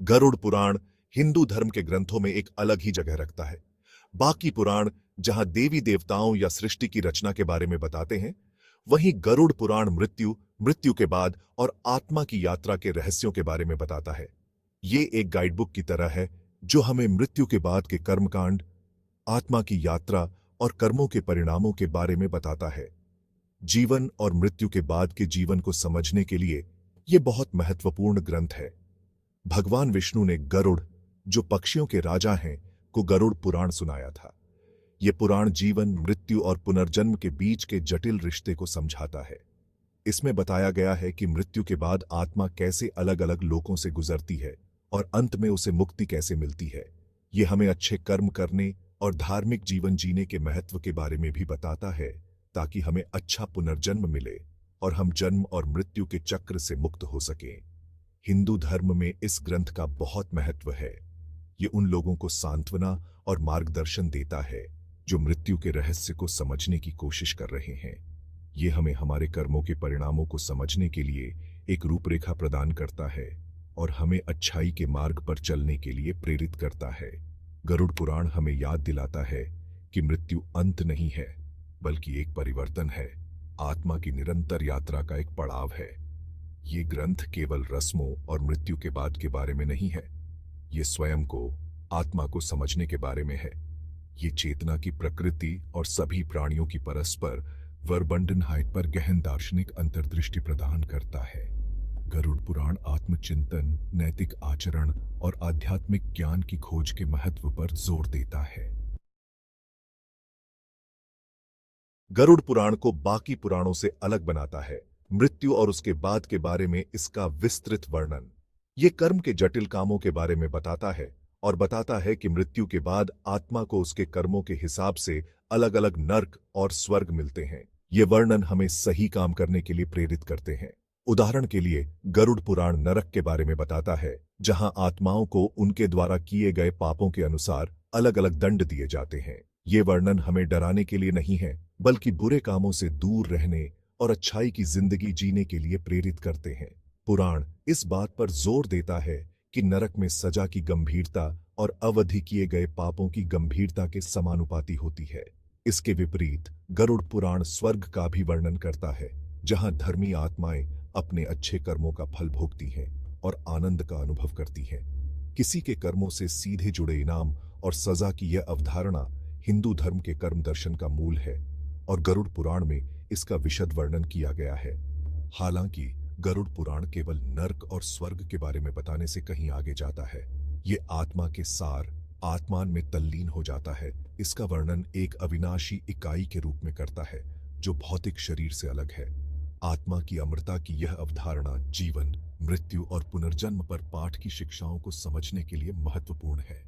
गरुड़ पुराण हिंदू धर्म के ग्रंथों में एक अलग ही जगह रखता है। बाकी पुराण जहां देवी देवताओं या सृष्टि की रचना के बारे में बताते हैं, वहीं गरुड़ पुराण मृत्यु, मृत्यु के बाद और आत्मा की यात्रा के रहस्यों के बारे में बताता है। ये एक गाइडबुक की तरह है जो हमें मृत्यु के बाद के कर्मकांड, आत्मा की यात्रा और कर्मों के परिणामों के बारे में बताता है। जीवन और मृत्यु के बाद के जीवन को समझने के लिए यह बहुत महत्वपूर्ण ग्रंथ है। भगवान विष्णु ने गरुड़, जो पक्षियों के राजा हैं, को गरुड़ पुराण सुनाया था। यह पुराण जीवन, मृत्यु और पुनर्जन्म के बीच के जटिल रिश्ते को समझाता है। इसमें बताया गया है कि मृत्यु के बाद आत्मा कैसे अलग अलग लोकों से गुजरती है और अंत में उसे मुक्ति कैसे मिलती है। यह हमें अच्छे कर्म करने और धार्मिक जीवन जीने के महत्व के बारे में भी बताता है, ताकि हमें अच्छा पुनर्जन्म मिले और हम जन्म और मृत्यु के चक्र से मुक्त हो सकें। हिंदू धर्म में इस ग्रंथ का बहुत महत्व है। ये उन लोगों को सांत्वना और मार्गदर्शन देता है जो मृत्यु के रहस्य को समझने की कोशिश कर रहे हैं। ये हमें हमारे कर्मों के परिणामों को समझने के लिए एक रूपरेखा प्रदान करता है और हमें अच्छाई के मार्ग पर चलने के लिए प्रेरित करता है। गरुड़ पुराण हमें याद दिलाता है कि मृत्यु अंत नहीं है, बल्कि एक परिवर्तन है, आत्मा की निरंतर यात्रा का एक पड़ाव है। ये ग्रंथ केवल रस्मों और मृत्यु के बाद के बारे में नहीं है, ये स्वयं को, आत्मा को समझने के बारे में है। ये चेतना की प्रकृति और सभी प्राणियों की परस्पर वर्बंडनहाइट पर गहन दार्शनिक अंतर्दृष्टि प्रदान करता है। गरुड़ पुराण आत्मचिंतन, नैतिक आचरण और आध्यात्मिक ज्ञान की खोज के महत्व पर जोर देता है। गरुड़ पुराण को बाकी पुराणों से अलग बनाता है मृत्यु और उसके बाद के बारे में इसका विस्तृत वर्णन। ये कर्म के जटिल कामों के बारे में बताता है और बताता है कि मृत्यु के बाद आत्मा को उसके कर्मों के हिसाब से अलग अलग नर्क और स्वर्ग मिलते हैं। ये वर्णन हमें सही काम करने के लिए प्रेरित करते हैं। उदाहरण के लिए गरुड़ पुराण नरक के बारे में बताता है, जहां आत्माओं को उनके द्वारा किए गए पापों के अनुसार अलग अलग दंड दिए जाते हैं। ये वर्णन हमें डराने के लिए नहीं है, बल्कि बुरे कामों से दूर रहने और अच्छाई की जिंदगी जीने के लिए प्रेरित करते हैं। पुराण इस बात पर जोर देता है कि नरक में सजा की गंभीरता और अवधि किए गए पापों की गंभीरता के समानुपाती होती है। इसके विपरीत गरुड़ पुराण स्वर्ग का भी वर्णन करता है, जहां धर्मी आत्माएं अपने अच्छे कर्मों का फल भोगती हैं और आनंद का अनुभव करती हैं। किसी के कर्मों से सीधे जुड़े इनाम और सजा की यह अवधारणा हिंदू धर्म के कर्म दर्शन का मूल है और गरुड़ पुराण में इसका विशद वर्णन किया गया है। हालांकि गरुड़ पुराण केवल नर्क और स्वर्ग के बारे में बताने से कहीं आगे जाता है। ये आत्मा के सार, आत्मान में तल्लीन हो जाता है। इसका वर्णन एक अविनाशी इकाई के रूप में करता है जो भौतिक शरीर से अलग है। आत्मा की अमरता की यह अवधारणा जीवन, मृत्यु और पुनर्जन्म पर पाठ की शिक्षाओं को समझने के लिए महत्वपूर्ण है।